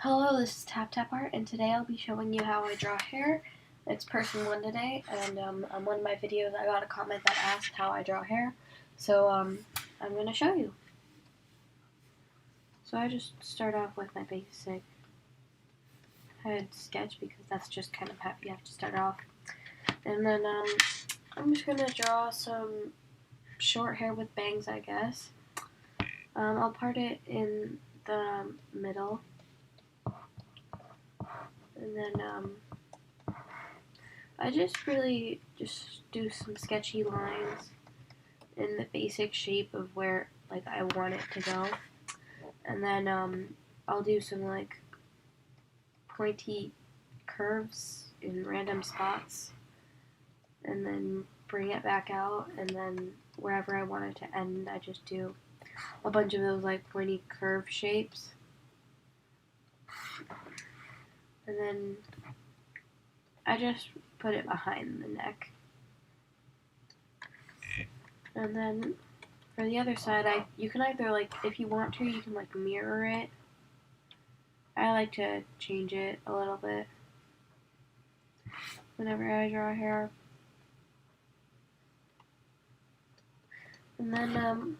Hello, this is Tap Tap Art, and today I'll be showing you how I draw hair. It's person 1 today, and on one of my videos I got a comment that asked how I draw hair, so I'm going to show you. So I just start off with my basic head sketch because that's just kind of how you have to start off. And then I'm just going to draw some short hair with bangs, I guess. I'll part it in the middle. And then I just really do some sketchy lines in the basic shape of where I want it to go. And then I'll do some pointy curves in random spots and then bring it back out, and then wherever I want it to end I just do a bunch of those pointy curve shapes. And then I just put it behind the neck. And then for the other side, you can either if you want to, you can mirror it. I like to change it a little bit whenever I draw hair. And then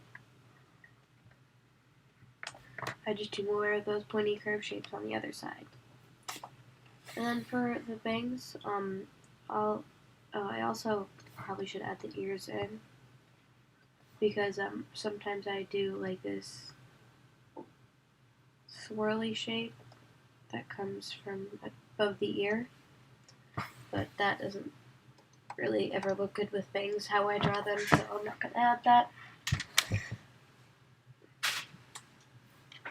I just do more of those pointy curve shapes on the other side. And then for the bangs, I also probably should add the ears in, because sometimes I do this swirly shape that comes from above the ear, but that doesn't really ever look good with bangs how I draw them, so I'm not gonna add that.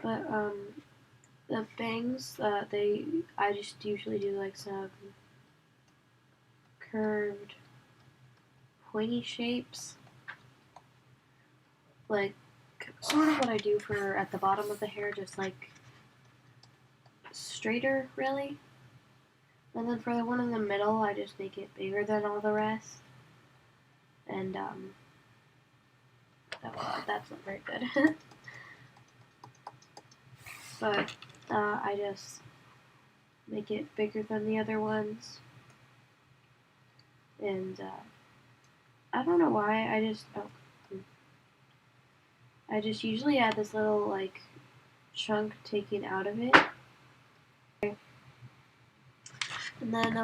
But the bangs, I just usually do some curved pointy shapes, sort of what I do for at the bottom of the hair, just straighter really. And then for the one in the middle, I just make it bigger than all the rest. And that's not very good. But I just make it bigger than the other ones. And I don't know why, I just usually add this little chunk taken out of it. And then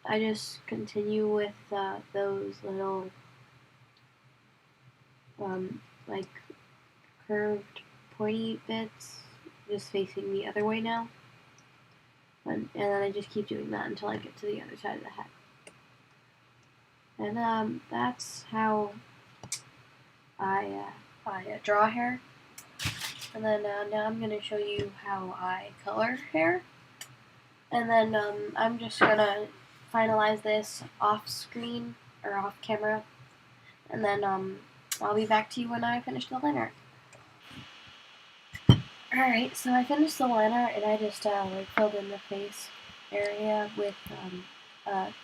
I just continue with those little curved pointy bits just facing the other way now. And then I just keep doing that until I get to the other side of the head. And that's how I draw hair. And then now I'm going to show you how I color hair. And then I'm just going to finalize this off screen or off camera. And then I'll be back to you when I finish the liner. Alright, so I finished the liner, and I just filled in the face area with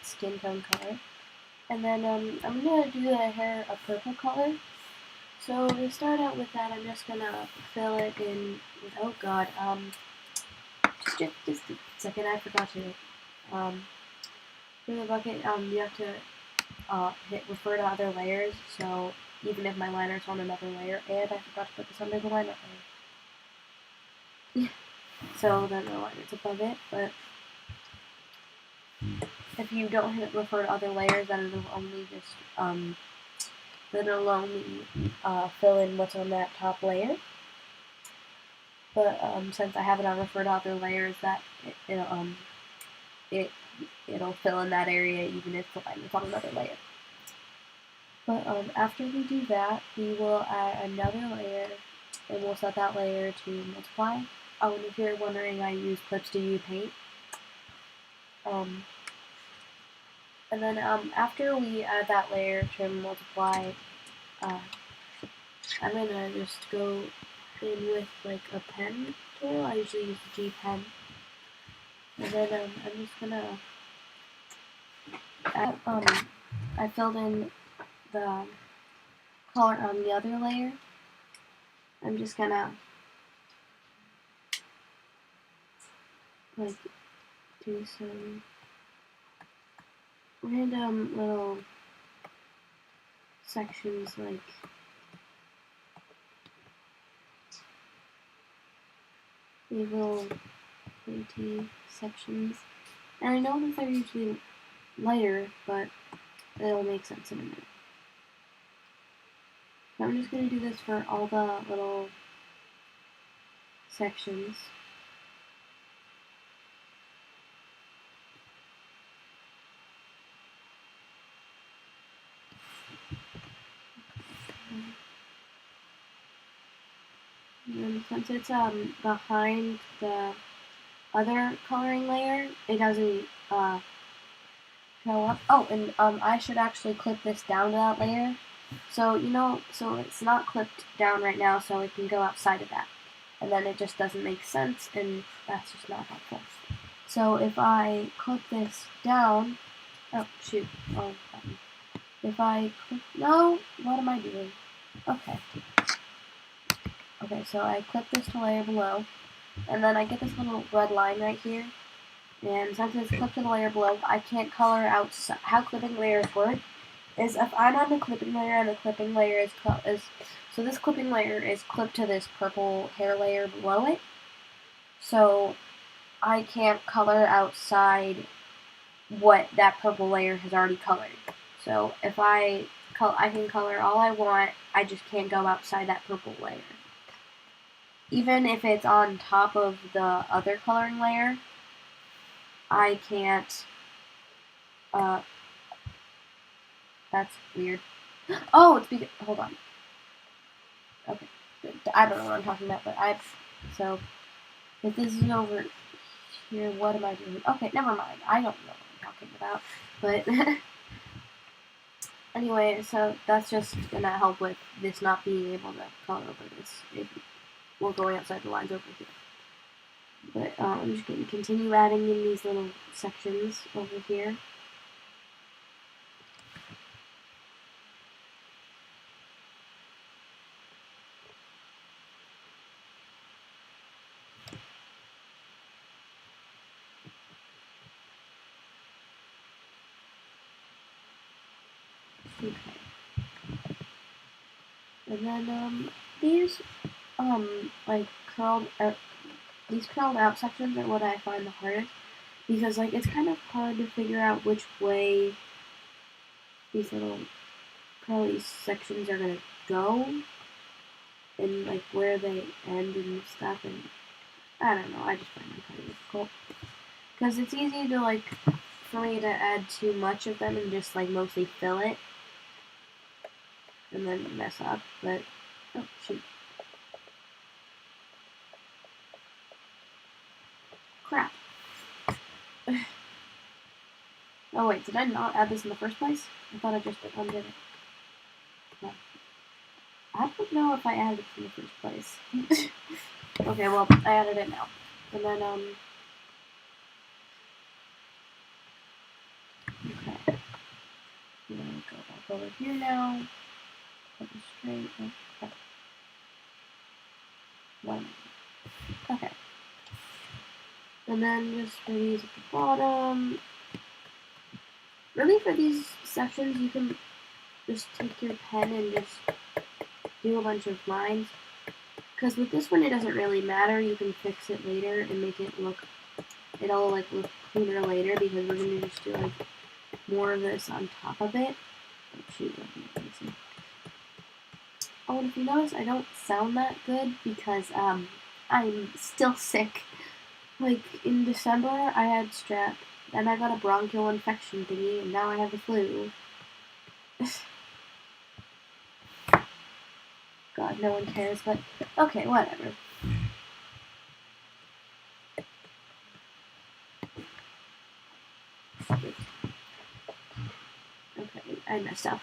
skin tone color. And then I'm going to do the hair a purple color. So to start out with that, I'm just going to fill it in with, oh god, just a second, I forgot to, for the bucket, you have to hit refer to other layers, so even if my liner's on another layer, and I forgot to put this under the liner layer. So then the liner's above it, but if you don't hit refer to other layers, then it'll only just, fill in what's on that top layer. But since I have it on refer to other layers, that it'll fill in that area even if the liner's on another layer. But after we do that, we will add another layer, and we'll set that layer to multiply. Oh, and if you're wondering, I use Clip Studio Paint. And then after we add that layer to multiply, I'm gonna just go in with a pen tool. I usually use the G pen. And then I'm just gonna add, I filled in the color on the other layer. I'm just gonna like do some random little sections, like these little pointy sections. And I know that they're usually lighter, but it'll make sense in a minute. So I'm just going to do this for all the little sections. And since it's behind the other coloring layer, it doesn't show up. Oh, and I should actually clip this down to that layer. So, so it's not clipped down right now, so it can go outside of that. And then it just doesn't make sense, and that's just not helpful. So if I clip this down, oh, shoot, oh, if I clip, no, what am I doing? Okay, so I clip this to layer below, and then I get this little red line right here, and since it's clipped to the layer below, I can't color out. How clipping layers work is if I'm on the clipping layer and the clipping layer is so this clipping layer is clipped to this purple hair layer below it, so I can't color outside what that purple layer has already colored. So if I can color all I want, I just can't go outside that purple layer. Even if it's on top of the other coloring layer, I can't, that's weird. Oh, it's because, hold on. Okay, I don't know what I'm talking about, but so, if this is over here, what am I doing? Okay, never mind, I don't know what I'm talking about, but, anyway, so that's just gonna help with this not being able to color over this, if we're going outside the lines over here. But I'm just going to continue adding in these little sections over here. Okay. And then these like these curled out sections are what I find the hardest, because like it's kind of hard to figure out which way these little curly sections are gonna go and like where they end and stuff, and I don't know, I just find them kind of difficult because it's easy to like for me to add too much of them and just like mostly fill it and then mess up, but oh shoot. Crap. Oh wait, did I not add this in the first place? I thought I just undid it. No. I don't know if I added it in the first place. Okay, well, I added it now. And then, okay. I'm gonna go back over here now. Put it straight. Okay. One. Okay. And then just for these at the bottom. Really, for these sections, you can just take your pen and just do a bunch of lines. Because with this one, it doesn't really matter. You can fix it later and make it look, it'll like look cleaner later, because we're gonna just do like more of this on top of it. Oh, shoot, oh, and if you notice, I don't sound that good because I'm still sick. Like in December, I had strep, then I got a bronchial infection thingy, and now I have the flu. God, no one cares, but okay, whatever. Okay, I messed up.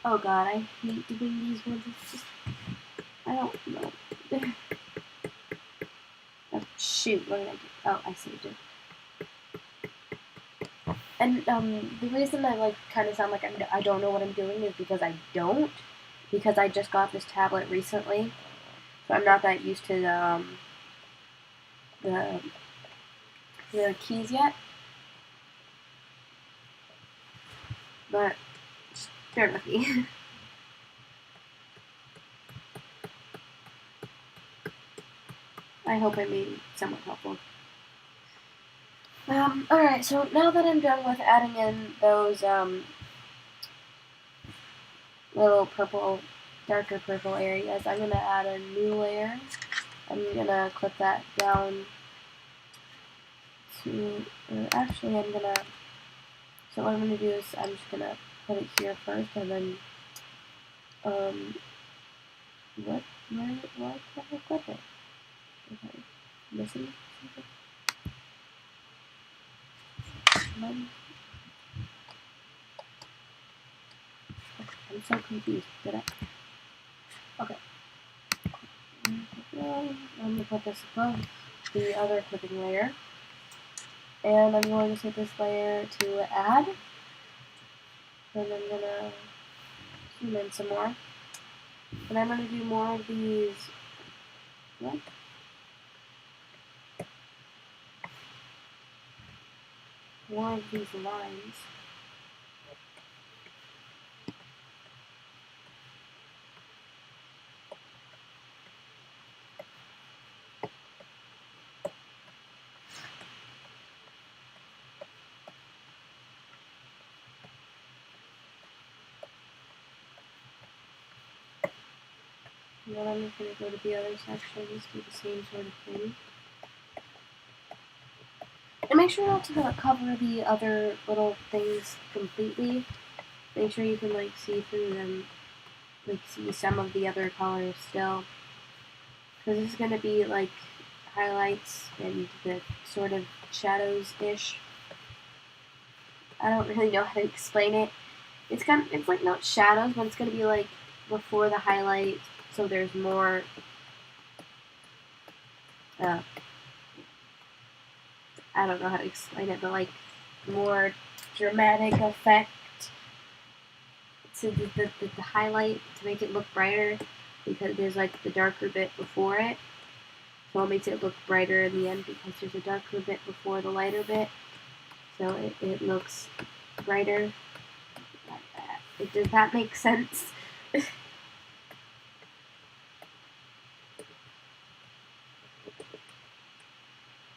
Oh god, I hate doing these ones. It's just, I don't know. Oh shoot, what did I do? Oh, I saved it. And the reason I like kind of sound like I don't know what I'm doing is because I don't, because I just got this tablet recently, so I'm not that used to the the keys yet. But just bear with me. I hope I made it somewhat helpful. Alright, so now that I'm done with adding in those little purple, darker purple areas, I'm gonna add a new layer. I'm gonna clip that down to, actually I'm gonna, so what I'm gonna do is I'm just gonna put it here first, and then, why can't I clip it? Okay, missing something? I'm so confused. Did I? Okay. I'm gonna put this above the other clipping layer. And I'm going to take this layer to add. And I'm gonna zoom in some more. And I'm gonna do more of these. What? More of these lines. And then I'm just going to go to the other sections, do the same sort of thing. And make sure not to cover the other little things completely. Make sure you can like see through them, like see some of the other colors still. Because this is going to be like highlights and the sort of shadows-ish. I don't really know how to explain it. It's like not shadows, but it's gonna be like before the highlight, so there's more I don't know how to explain it, but like more dramatic effect to the highlight to make it look brighter, because there's like the darker bit before it. So it makes it look brighter in the end because there's a darker bit before the lighter bit. So it looks brighter like that. Does that make sense?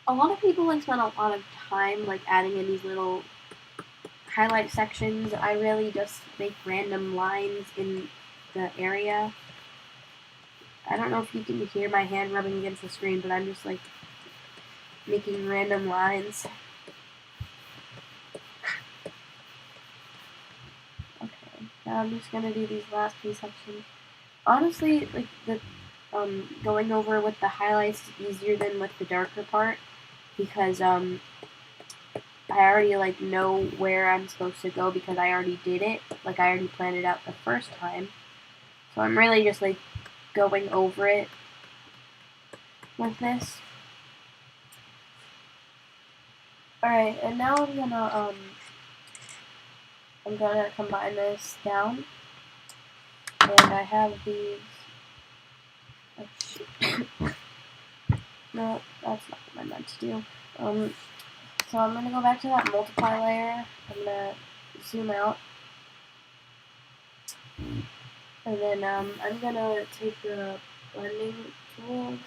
A lot of people like spend a lot of time like adding in these little highlight sections. I really just make random lines in the area. I don't know if you can hear my hand rubbing against the screen, but I'm just like making random lines. Okay, now I'm just gonna do these last few sections. Honestly, like the going over with the highlights is easier than with the darker part, because I already like know where I'm supposed to go because I already did it. Like I already planned it out the first time. So I'm really just like going over it with this. Alright, and now I'm gonna combine this down. And I have these, oh shoot. No, that's not what I meant to do. So I'm gonna go back to that multiply layer. I'm gonna zoom out. And then I'm gonna take the blending tool.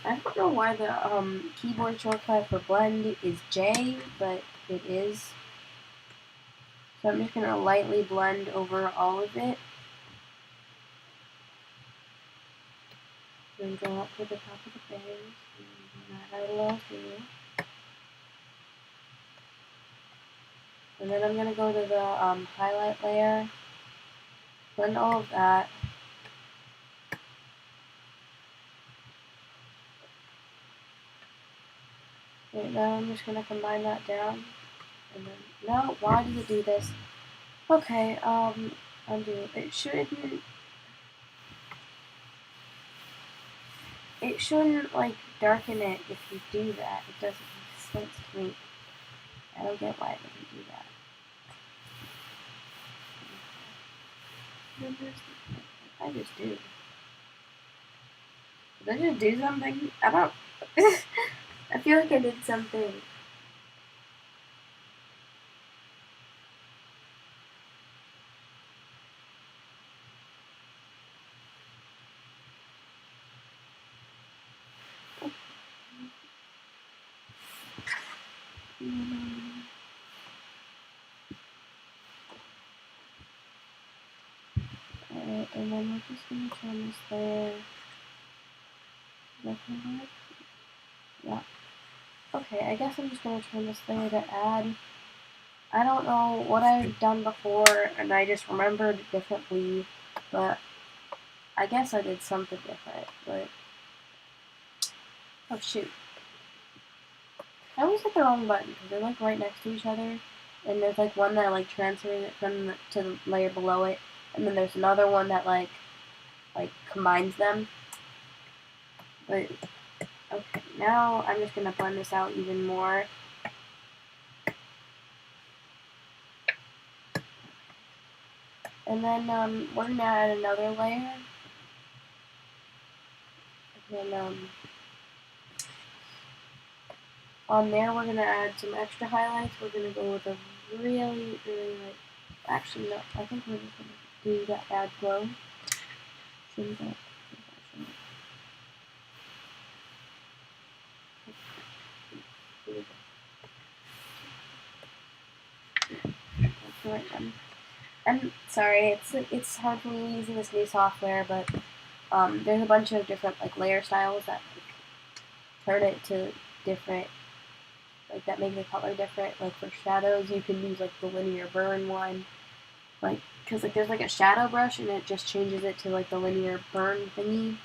I don't know why the keyboard shortcut for blend is J, but it is. So I'm just gonna lightly blend over all of it. Then go up to the top of the base and that out a little too. And then I'm gonna go to the highlight layer, blend all of that. Right now I'm just gonna combine that down. And then, no, why does it do this? Okay, undo. It shouldn't like darken it if you do that. It doesn't make sense to me. I don't get why it doesn't do that. I just do. Did I just do something? I don't. I feel like I did something. Alright, and then we're just gonna turn this there. Is that gonna work? Yeah. Okay, I guess I'm just gonna turn this there to add. I don't know what I've done before, and I just remembered differently, but I guess I did something different, but... Oh, shoot. I always hit the wrong button, because they're, like, right next to each other, and there's, like, one that, like, transfers it from to the layer below it, and then there's another one that, like, combines them. But, okay, now I'm just gonna blend this out even more. And then, we're gonna add another layer. And then, on there, we're gonna add some extra highlights. We're gonna go with a really, like, actually, no, I think we're just gonna do that add glow. That's the right one. I'm sorry, it's hard for me using this new software, but there's a bunch of different like layer styles that turn it to different, like that make the color different. Like for shadows, you can use like the linear burn one, like because like there's like a shadow brush and it just changes it to like the linear burn thingy.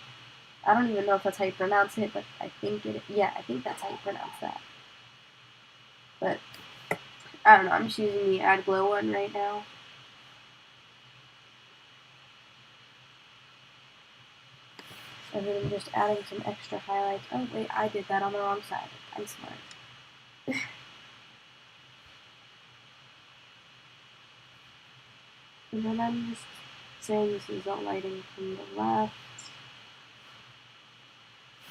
I don't even know if that's how you pronounce it, but I think yeah, I think that's how you pronounce that. But I don't know. I'm just using the add glow one right now. And then I'm just adding some extra highlights. Oh wait, I did that on the wrong side. I'm smart. And then I'm just saying this is all lighting from the left.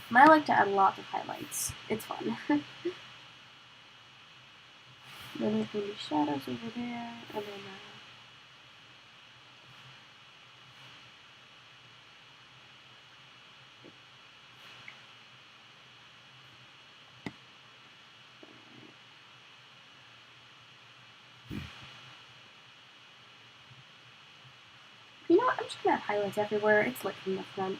And I like to add lots of highlights. It's fun. Then there's going to be shadows over there, and then you know what? I'm just going to add highlights everywhere. It's lit from the front.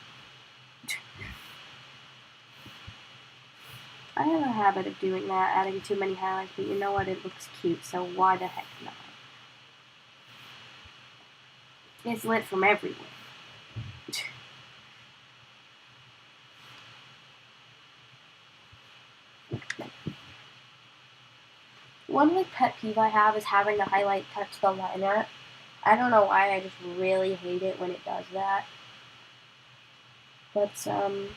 I have a habit of doing that, adding too many highlights, but you know what? It looks cute, so why the heck not? It's lit from everywhere. One like pet peeve I have is having the highlight touch the liner. I don't know why, I just really hate it when it does that. But so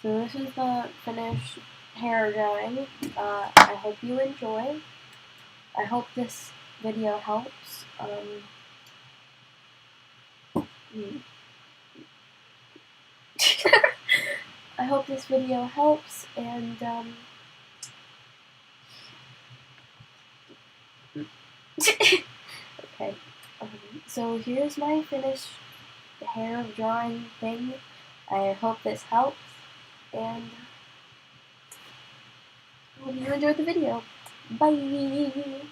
this is the finished hair drawing. I hope you enjoy. I hope this video helps. I hope this video helps, and okay. So here's my finished hair drawing thing. I hope this helps, and I hope you enjoyed the video. Bye!